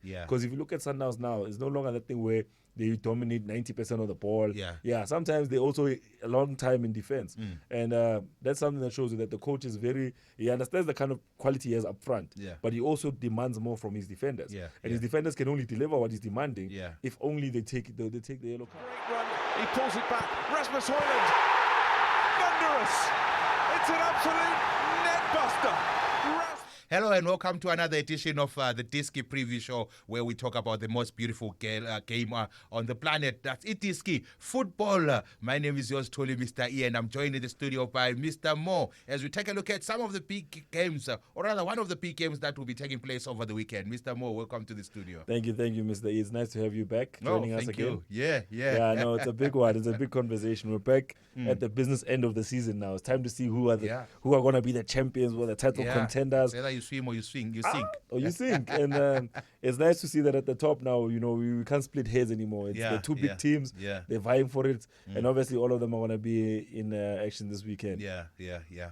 Yeah. Because if you look at Sundowns now, it's no longer that thing where they dominate 90% of the ball. Yeah. Sometimes they also a long time in defense. And that's something that shows you that the coach is he understands the kind of quality he has up front, but he also demands more from his defenders. And his defenders can only deliver what he's demanding if only they take the yellow card. Great run, he pulls it back, Rasmus Højlund, thunderous, it's an absolute net buster. Hello and welcome to another edition of the Diski Preview Show, where we talk about the most beautiful game on the planet. That's uDiski football. My name is yours truly, Mr. E, and I'm joined in the studio by Mr. Mo as we take a look at some of the big games, or rather one of the big games that will be taking place over the weekend. Mr. Mo, welcome to the studio. Thank you, Mr. E. It's nice to have you back joining us again. Yeah. Yeah, no, it's a big one. It's a big conversation. We're back at the business end of the season now. It's time to see who are going to be the champions, who are the title contenders. It's either you swim or you sink. You sink. And it's nice to see that at the top now, we can't split hairs anymore. It's the two big teams. They're vying for it. And obviously all of them are going to be in action this weekend. Yeah.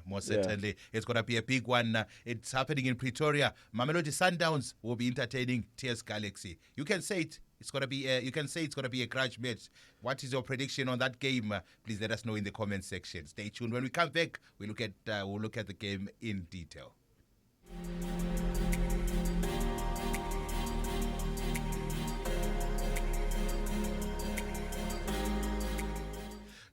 Most certainly. It's going to be a big one. It's happening in Pretoria. Mamelodi Sundowns will be entertaining TS Galaxy. You can say it. It's gonna be. You can say it's gonna be a grudge match. What is your prediction on that game? Please let us know in the comment section. Stay tuned. When we come back, we'll look at the game in detail.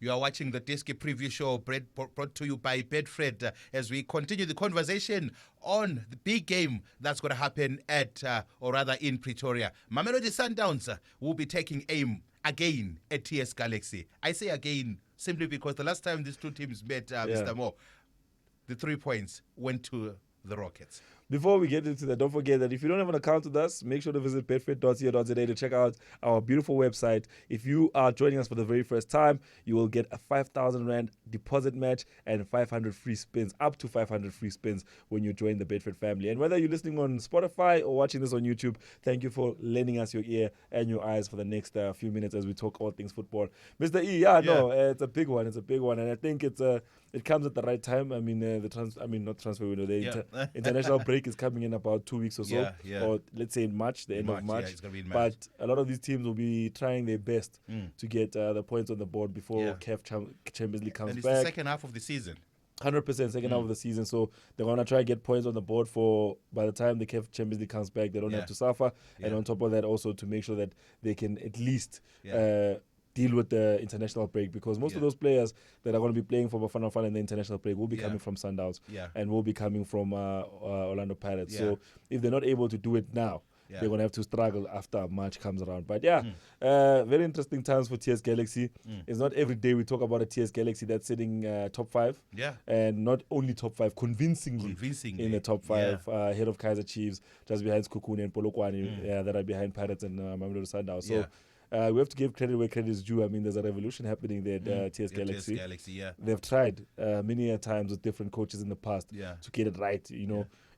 You are watching the Diski Preview Show brought to you by Betfred as we continue the conversation on the big game that's going to happen in Pretoria. Mamelodi Sundowns will be taking aim again at TS Galaxy. I say again simply because the last time these two teams met, Mr. Mo, the 3 points went to the Rockets. Before we get into that, don't forget that if you don't have an account with us, make sure to visit betfred.co.za to check out our beautiful website. If you are joining us for the very first time, you will get a 5,000 Rand deposit match and 500 free spins, up to 500 free spins when you join the Betfred family. And whether you're listening on Spotify or watching this on YouTube, thank you for lending us your ear and your eyes for the next few minutes as we talk all things football. Mr. E, it's a big one. It's a big one. And I think it comes at the right time. I mean, not transfer window, the international break is coming in about 2 weeks or so, or let's say in March, the end of March. Yeah, it's gonna be in March. But a lot of these teams will be trying their best to get the points on the board before CAF Champions League comes and it's back. The second half of the season. 100% second half of the season, so they're going to try to get points on the board for by the time the CAF Champions League comes back, they don't have to suffer. And on top of that, also to make sure that they can at least deal with the international break, because most of those players that are going to be playing for Bafana Bafana in the international break will be coming from Sundowns and will be coming from Orlando Pirates. So if they're not able to do it now, they're going to have to struggle after March comes around. But very interesting times for TS Galaxy. It's not every day we talk about a TS Galaxy that's sitting top 5. And not only top 5, convincingly in the top 5, ahead of Kaizer Chiefs, just behind Skukuni and Polokwane that are behind Pirates and Mamelodi Sundowns. So we have to give credit where credit is due. I mean, there's a revolution happening there at TS Galaxy. TS Galaxy, They've tried many a times with different coaches in the past to get it right,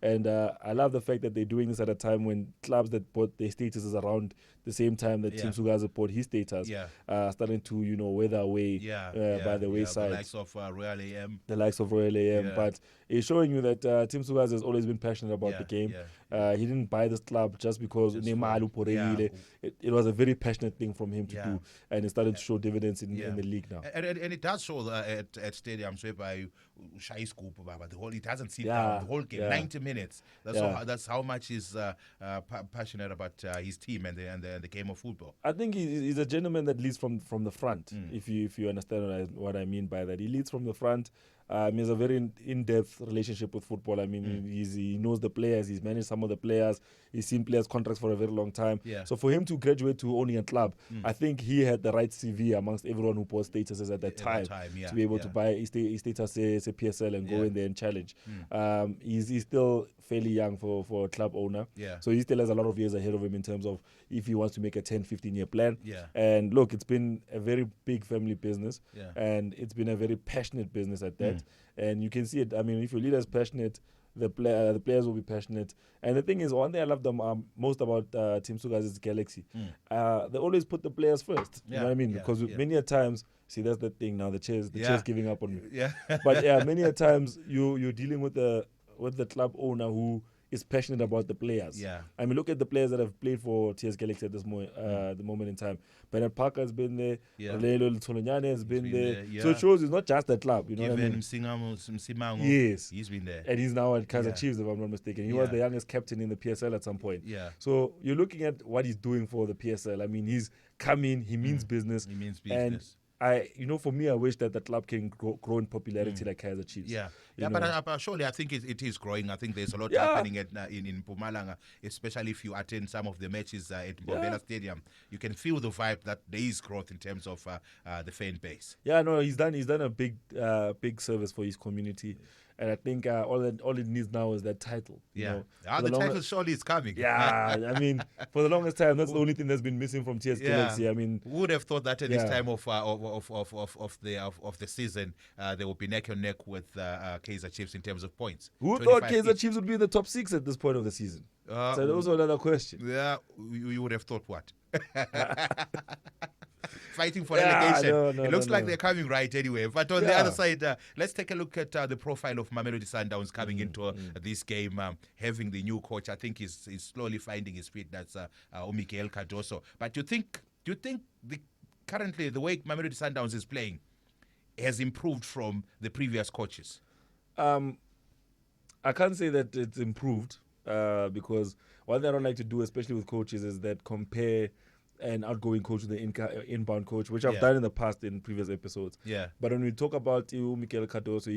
And I love the fact that they're doing this at a time when clubs that bought their statuses around the same time that Tim Sugaza bought his status starting to, weather away by the wayside. The likes of Royal AM. The likes of Royal AM. But it's showing you that Tim Sugaza has always been passionate about the game. He didn't buy this club just because it was a very passionate thing from him to do. And it started to show dividends in the league now. And it does show at stadiums whereby Shai Scoop, but it hasn't seen the whole game, 90 minutes. That's how much he's passionate about his team and the game of football. I think he's a gentleman that leads from the front. If you understand what I mean by that, he leads from the front. He has a very in-depth relationship with football. I mean, he knows the players. He's managed some of the players. He's seen players' contracts for a very long time. So for him to graduate to owning a club, I think he had the right CV amongst everyone who bought statuses at that time to be able to buy his status as a PSL and go in there and challenge. He's still fairly young for a club owner. So he still has a lot of years ahead of him in terms of if he wants to make a 10, 15-year plan. And look, it's been a very big family business. And it's been a very passionate business at that. And you can see it. I mean, if your leader is passionate, the players will be passionate. And the thing is, one thing I love them most about Team Sugas is Galaxy. They always put the players first. You know what I mean? Because many a times, see, that's the thing now. The chair's giving up on me. But many a times you're dealing with the club owner who is passionate about the players. Yeah. I mean, look at the players that have played for TS Galaxy at this the moment in time. Bernard Parker has been there. Yeah. Rolelo Tsolonyane has been there. Yeah. So it shows it's not just the club. You know what I mean? Msimango, Yes. he's been there. And he's now at Kaizer Yeah. Chiefs, if I'm not mistaken. He Yeah. was the youngest captain in the PSL at some point. Yeah. So you're looking at what he's doing for the PSL. I mean, he's come in, he means business. He means And business. for me, I wish that the club can grow in popularity like Kaizer Chiefs. Yeah, You yeah, know? but surely I think it is growing. I think there's a lot Yeah. happening in Mpumalanga, especially if you attend some of the matches at Mbombela Stadium. You can feel the vibe that there is growth in terms of the fan base. Yeah, no, he's done a big service for his community, and I think all it needs now is that title. You Yeah, know? the title surely is coming. Yeah, I mean, for the longest time, that's the only thing that's been missing from TS Galaxy. I mean, who would have thought that at this Yeah. time of the season they will be neck and neck with Kaizer Chiefs in terms of points. who thought 25 Kaizer each. Chiefs would be in the top 6 at this point of the season? Uh, So also another question. Yeah, you would have thought what? Fighting for Yeah, relegation. no, It looks no, like no. they're coming right anyway. But on the Yeah. other side, let's take a look at the profile of Mamelodi Sundowns coming into this game, having the new coach. I think he's slowly finding his feet. That's Mihle Cardoso. But do you think currently the way Mamelodi Sundowns is playing has improved from the previous coaches? I can't say that it's improved because what I don't like to do, especially with coaches, is that compare an outgoing coach with the inbound coach, which I've Yeah. done in the past in previous episodes. Yeah. But when we talk about Mihle Cardoso,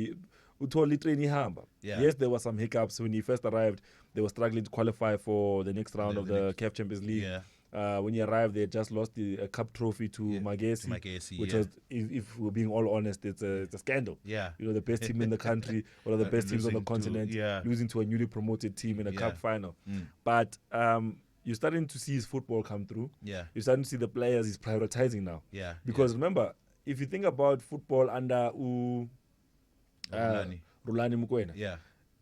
utoli train ihamba. Yeah. Yes, there were some hiccups when he first arrived. They were struggling to qualify for the next round of the CAF Champions League. Yeah. When he arrived, they had just lost the cup trophy to Magesi, Magesi, which yeah. was, if we're being all honest, it's a scandal. Yeah. You know, the best team in the country, one of the best teams on the Losing to- continent, yeah. losing to a newly promoted team in a Yeah. cup final. Mm. But you're starting to see his football come through. Yeah. You're starting to see the players he's prioritizing now. Yeah. Because remember, if you think about football under Rulani. Rulani Mukwena, Yeah.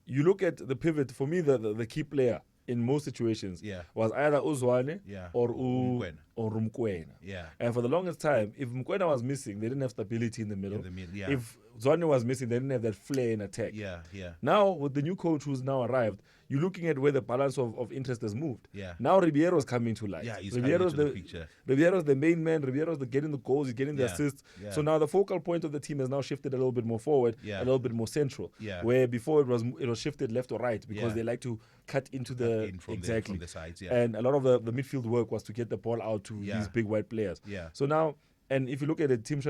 you look at the pivot. For me, the key player in most situations Yeah. was either Uzwane Yeah. or Mkwena. Rumkwena. Yeah. And for the longest time, if Mkwena was missing, they didn't have stability in the middle. In the middle, yeah. If Zwane was missing, they didn't have that flair in attack. Yeah. Yeah. Now, with the new coach who's now arrived, you're looking at where the balance of interest has moved. Yeah. Now Ribeiro's coming to light. Yeah, he's Ribeiro's coming into the picture. Ribeiro's the main man. Ribeiro's getting the goals, he's getting the Yeah. assists. Yeah. So now the focal point of the team has now shifted a little bit more forward, Yeah. a little bit more central. Yeah. Where before it was shifted left or right because Yeah. they like to cut into In from exactly the sides, yeah. And a lot of the midfield work was to get the ball out to Yeah. these big wide players. Yeah. So now, and if you look at the team,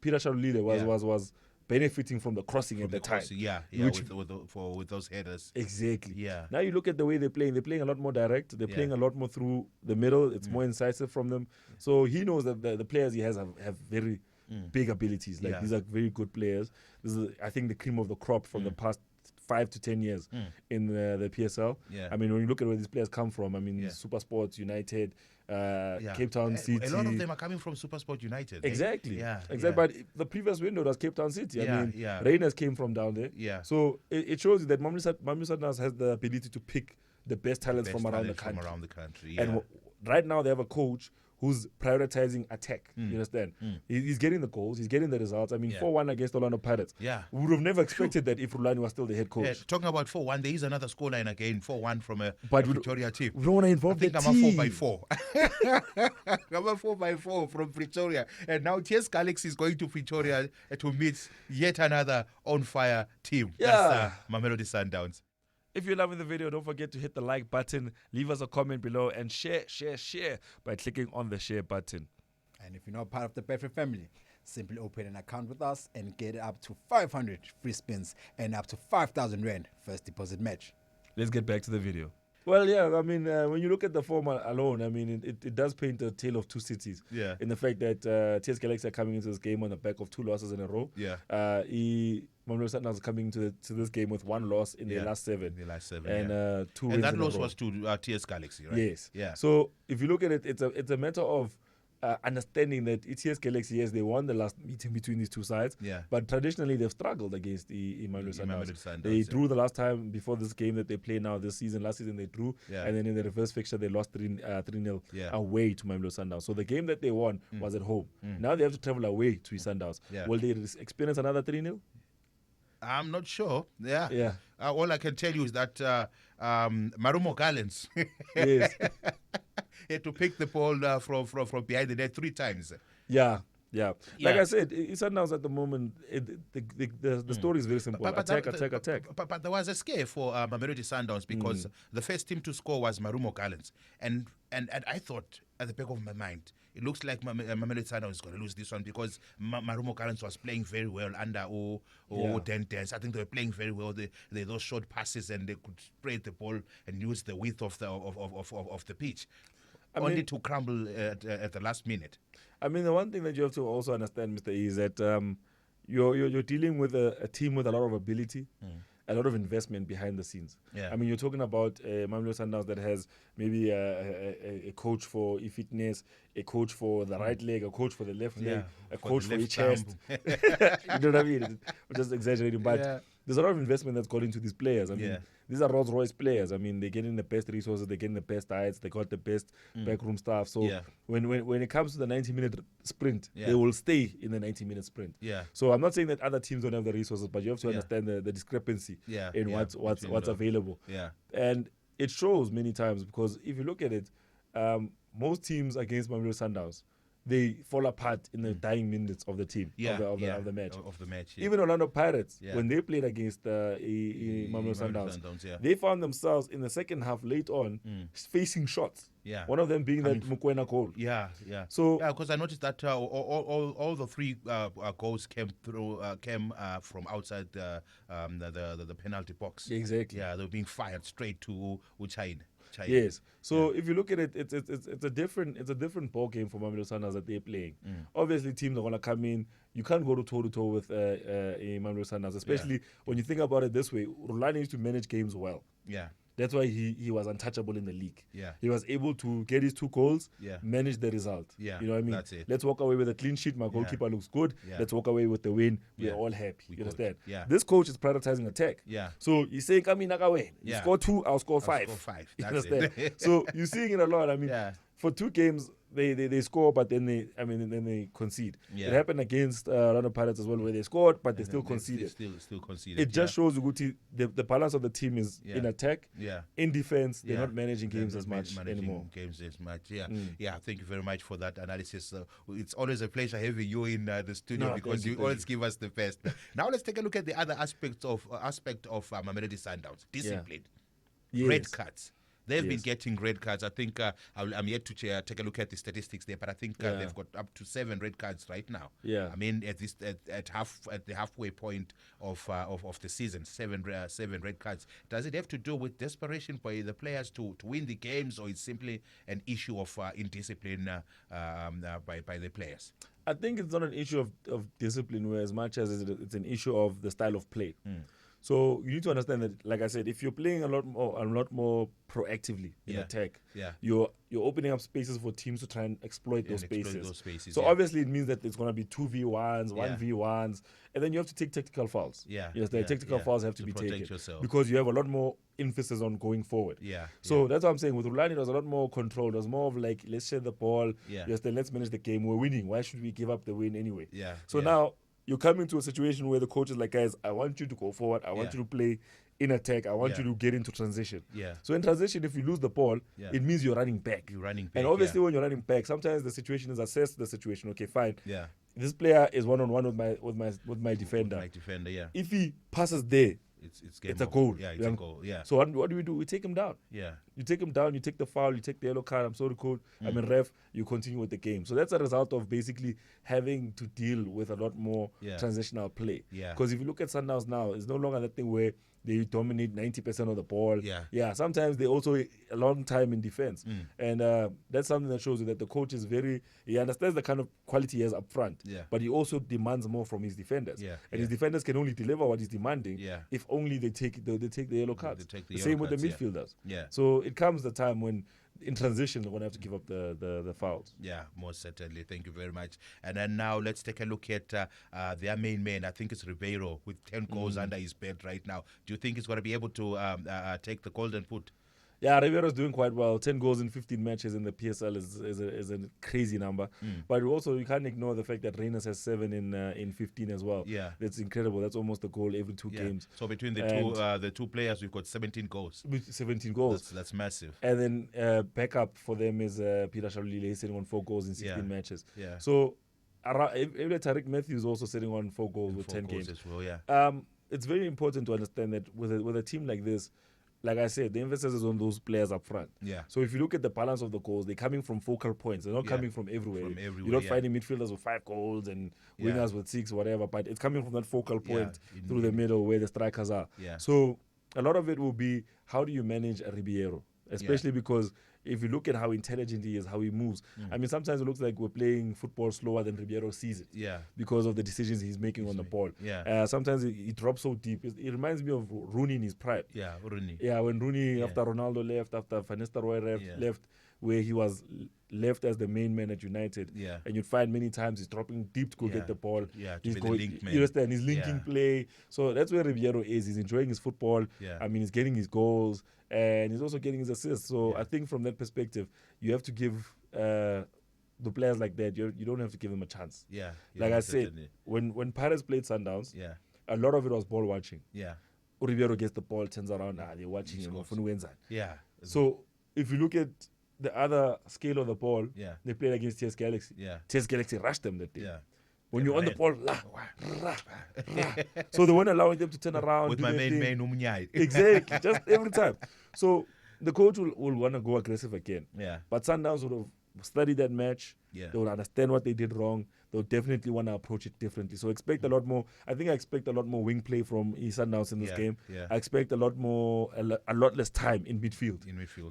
Peter Shalulile Yeah. was benefiting from the crossing at the time. Yeah. Which- with those headers. Exactly. Yeah. Now you look at the way they're playing. They're playing a lot more direct. They're Yeah. playing a lot more through the middle. It's more incisive from them. So he knows that the players he has have very big abilities. Like Yeah. these are very good players. This is, I think, the cream of the crop from the past 5 to 10 years in the PSL. Yeah. I mean, when you look at where these players come from, I mean, Yeah. Super Sports, United, Yeah. Cape Town City. A lot of them are coming from SuperSport United. eh? Exactly. Yeah. Exactly. But the previous window was Cape Town City. Yeah, I mean, yeah. Rangers came from down there. Yeah. So it shows you that Mamelodi Sundowns has the ability to pick the best talents Best from around the talent country. From around the country. Yeah. And right now they have a coach who's prioritizing attack. You understand? He's getting the goals. He's getting the results. I mean, Yeah. 4-1 against Orlando Pirates. Yeah. We would have never expected that if Rulani was still the head coach. Yeah, talking about 4-1, there is another scoreline again, 4-1 from a But we Pretoria team. We don't want to I involve the think I'm team. a 4x4. I'm a 4x4 from Pretoria. And now TS Galaxy is going to Pretoria to meet yet another on-fire team. Yeah. That's Mamelodi Sundowns. If you're loving the video, don't forget to hit the like button, leave us a comment below, and share by clicking on the share button. And if you're not part of the Betfred family, simply open an account with us and get up to 500 free spins and up to 5,000 Rand first deposit match. Let's get back to the video. Well, yeah, I mean, when you look at the form alone, I mean, it does paint a tale of two cities. Yeah. In the fact that TS Galaxy are coming into this game on the back of 2 losses in a row. Yeah. Mamelodi Sundowns is coming to this game with 1 loss in their last 7. The last 7, And yeah. 2 And wins that in a loss row. was to TS Galaxy, right? Yes. Yeah. So if you look at it, it's a matter of understanding that ETS Galaxy, yes, they won the last meeting between these two sides. Yeah. But traditionally, they've struggled against the Mamelodi Mamelodi Sundowns. Sundowns, They yeah. drew the last time before this game that they play now this season. Last season they drew, Yeah. and then in the reverse fixture they lost 3-0 Yeah. away to Mamelodi Sundowns. So the game that they won was at home. Now they have to travel away to Sundowns. Yeah. Will they experience another 3-0? I'm not sure. Yeah. Yeah. All I can tell you is that Marumo Gallants Yes. had to pick the ball from behind the net 3 times. Yeah. Like Yeah. I said, it's announced at the moment. The story is very simple. Attack. But there was a scare for Mamelodi Sundowns because the first team to score was Marumo Gallants. And I thought at the back of my mind, it looks like Mamelodi Sundowns is going to lose this one because Marumo Gallants was playing very well under Dentes. I think they were playing very well. They those short passes and they could spread the ball and use the width of the pitch. Only to crumble at the last minute. I mean, the one thing that you have to also understand, Mr. E, is that you're dealing with a team with a lot of ability, a lot of investment behind the scenes. Yeah. I mean, you're talking about Mamelodi Sundowns that has maybe a coach for e-fitness, a coach for the right leg, a coach for the left leg, a coach for each chest. You know what I mean? I'm just exaggerating, but there's a lot of investment that's gone into these players. I mean, these are Rolls-Royce players. I mean, they're getting the best resources, they're getting the best diets, they got the best backroom staff. So when it comes to the 90-minute sprint, they will stay in the 90-minute sprint. Yeah. So I'm not saying that other teams don't have the resources, but you have to understand the discrepancy in what's available. Yeah. And it shows many times because if you look at it, most teams against Mamelodi Sundowns, they fall apart in the dying minutes of the team of the match. Even Orlando Pirates, when they played against Mamelodi Sundowns, they found themselves in the second half late on facing shots. Yeah. One of them being that Mukwena goal. Yeah. So because I noticed that all the 3 goals came from outside the penalty box. Exactly. Yeah, they were being fired straight to uThisha. Yes. So if you look at it, it's a different ball game for Mamelodi Sundowns that they're playing. Obviously, teams are gonna come in. You can't go toe to toe with Mamelodi Sundowns, especially when you think about it this way. Rulani used to manage games well. Yeah. That's why he was untouchable in the league. Yeah. He was able to get his 2 goals, manage the result. Yeah. You know what I mean? That's it. Let's walk away with a clean sheet. My goalkeeper looks good. Yeah. Let's walk away with the win. We're all happy. You understand? Yeah. This coach is prioritizing attack. Yeah. So he's saying, come in, Nagawe. You score 2, I'll score 5. I'll score 5. You That's understand? it. So you're seeing it a lot. I mean, for 2 games, they score, but then they concede. Yeah. It happened against Orlando Pirates as well, where they scored, but they still conceded. Still conceded. It just shows you the balance of the team is in attack, in defense. They're not managing games as much anymore. Yeah. Thank you very much for that analysis. It's always a pleasure having you in the studio because you always give us the best. Now let's take a look at the other aspect of Mamelodi Sundowns. Discipline, red cards. They've been getting red cards. I think I'm yet to take a look at the statistics there, but I think they've got up to 7 red cards right now. Yeah. I mean, at the halfway point of the season, 7 red cards. Does it have to do with desperation by the players to win the games, or it's simply an issue of indiscipline by the players? I think it's not an issue of discipline as much as it's an issue of the style of play. So you need to understand that, like I said, if you're playing a lot more proactively in attack, you're opening up spaces for teams to try and exploit those spaces. So obviously it means that it's going to be 2v1s, 1v1s, and then you have to take tactical fouls. Tactical fouls have to be taken because you have a lot more emphasis on going forward. So that's what I'm saying. With Rulani, it was a lot more controlled. It was more of like, let's share the ball. Then let's manage the game. We're winning. Why should we give up the win anyway? Now you come into a situation where the coach is like, guys, I want you to go forward. I want you to play in attack. I want you to get into transition. So in transition, if you lose the ball, it means you're running back. And obviously when you're running back, sometimes the situation is assess the situation. Okay, fine. This player is one-on-one with my defender. If he passes there, it's a goal. It's a goal. So what do? We take him down. You take him down, you take the foul, you take the yellow card, I'm sorry, coach. I mean, ref, you continue with the game. So that's a result of basically having to deal with a lot more transitional play. Because if you look at Sundowns now, it's no longer that thing where they dominate 90% of the ball. Sometimes they also a long time in defense. And that's something that shows you that the coach is he understands the kind of quality he has up front, but he also demands more from his defenders. And his defenders can only deliver what he's demanding if only they take the yellow cards. The same with the midfielders. So it comes the time when in transition they're going to have to give up the fouls. Yeah, most certainly. Thank you very much. And then now let's take a look at their main man. I think it's Ribeiro with 10 goals under his belt right now. Do you think he's going to be able to take the golden boot? Yeah, Ribeiro's doing quite well. 10 goals in 15 matches in the PSL is a crazy number. But also, you can't ignore the fact that Reynes has 7 in 15 as well. Yeah. That's incredible. That's almost a goal every 2 games. So between And the two players, we've got 17 goals. with 17 goals. That's massive. And then backup for them is Peter Shalulile. He's sitting on 4 goals in 16 matches. Yeah. So Tariq Matthews also sitting on 4 goals with 10 games. As well, yeah. It's very important to understand that with a team like this, like I said, the emphasis is on those players up front. Yeah. So if you look at the balance of the goals, they're coming from focal points. They're not coming from everywhere. You're not finding midfielders with 5 goals and wingers with 6, whatever. But it's coming from that focal point through the middle where the strikers are. Yeah. So a lot of it will be, how do you manage a Ribeiro? Especially because if you look at how intelligent he is, how he moves. I mean, sometimes it looks like we're playing football slower than Ribeiro sees it. Yeah. Because of the decisions he's making on the ball. Yeah. Sometimes he drops so deep. It reminds me of Rooney in his prime. Yeah, Rooney. Yeah, when Rooney, after Ronaldo left, after Van Nistelrooy left, where he was left as the main man at United. Yeah. And you'd find many times he's dropping deep to go get the ball. Yeah, to he's be the link man. You understand? He's linking play. So that's where Ribeiro is. He's enjoying his football. Yeah. I mean, he's getting his goals and he's also getting his assists. So I think from that perspective, you have to give the players like that, you don't have to give them a chance. Yeah. Like I said, when Pirates played Sundowns, Yeah. a lot of it was ball watching. Yeah. Ribeiro gets the ball, turns around, they're watching him. Yeah. So if you look at the other scale of the ball, they played against TS Galaxy. Yeah. TS Galaxy rushed them that day. Yeah. When you're on the ball, so they weren't allowing them to turn around. With my main man, Umunyai. Exactly, just every time. So the coach will want to go aggressive again. Yeah. But Sundowns would have studied that match. Yeah. They will understand what they did wrong. They'll definitely want to approach it differently. So expect a lot more. I think I expect a lot more wing play from Sundowns in this game. Yeah. I expect a lot less time in midfield.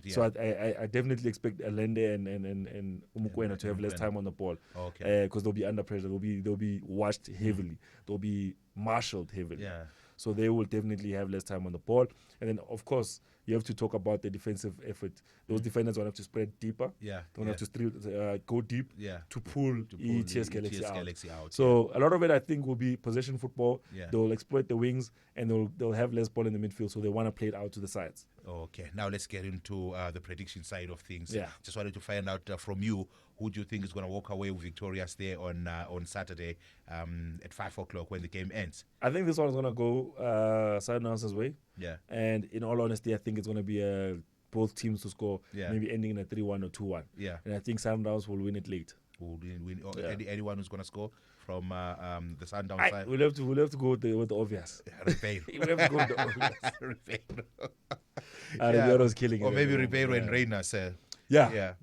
Yeah. So I definitely expect Allende and Umukwena to have less time on the ball. Okay. Because they'll be under pressure. They'll be watched heavily. They'll be marshaled heavily. Yeah. So they will definitely have less time on the ball. And then, of course, you have to talk about the defensive effort. Those defenders will have to spread deeper. Yeah. They will have to go deep to pull TS Galaxy out. So a lot of it, I think, will be possession football. Yeah. They'll exploit the wings and they'll have less ball in the midfield. So they want to play it out to the sides. Okay. Now let's get into the prediction side of things. Yeah. Just wanted to find out from you, who do you think is going to walk away victorious there on Saturday at 5 o'clock when the game ends? I think this one's going to go Sundowns' way. Yeah. And in all honesty, I think it's going to be both teams to score, maybe ending in a 3-1 or 2-1. Yeah. And I think Sundowns will win it late. Will win anyone who's going to score from the Sundowns side? We'll have to go with the obvious. Ribeiro. We'll have to go with the obvious. Ribeiro. Ribeiro's killing it. Or maybe Ribeiro and Reynes. Yeah.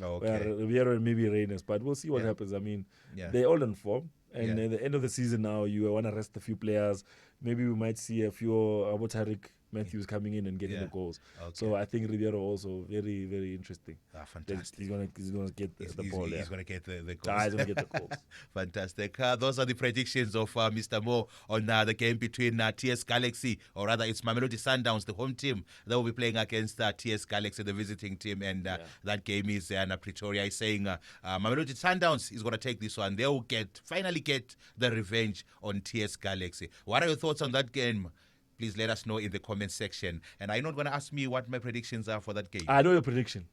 Okay. Ribeiro and maybe Reynes, but we'll see what happens. I mean, they're all in form. And at the end of the season now, you want to rest a few players. Maybe we might see a few Tariq Matthews coming in and getting the goals. Okay. So I think Ribeiro also very, very interesting. Fantastic. He's gonna get the ball. He's gonna get the goals. He's gonna get the goals. Fantastic. Those are the predictions of Mr. Mo on the game between TS Galaxy, or rather it's Mamelodi Sundowns, the home team, that will be playing against TS Galaxy, the visiting team, and that game is in Pretoria. He's saying Mamelodi Sundowns is gonna take this one. They will finally get the revenge on TS Galaxy. What are your thoughts on that game? Please let us know in the comment section. And are you not going to ask me what my predictions are for that game? I know your prediction.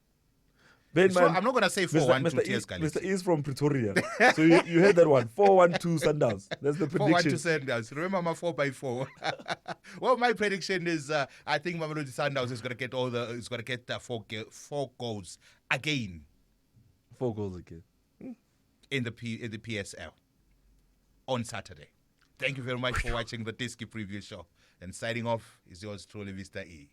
I'm not going to say 4-1 to TS Galaxy. Mr. E is from Pretoria. So you heard that one. 4-1 to Sundowns. That's the prediction. 4-1 to Sundowns. Remember my 4x4. Well, my prediction is I think Mamelodi Sundowns is going to get 4 goals again. 4 goals again. In the PSL on Saturday. Thank you very much for watching the Diski Preview Show. And signing off is yours truly, Mr. E.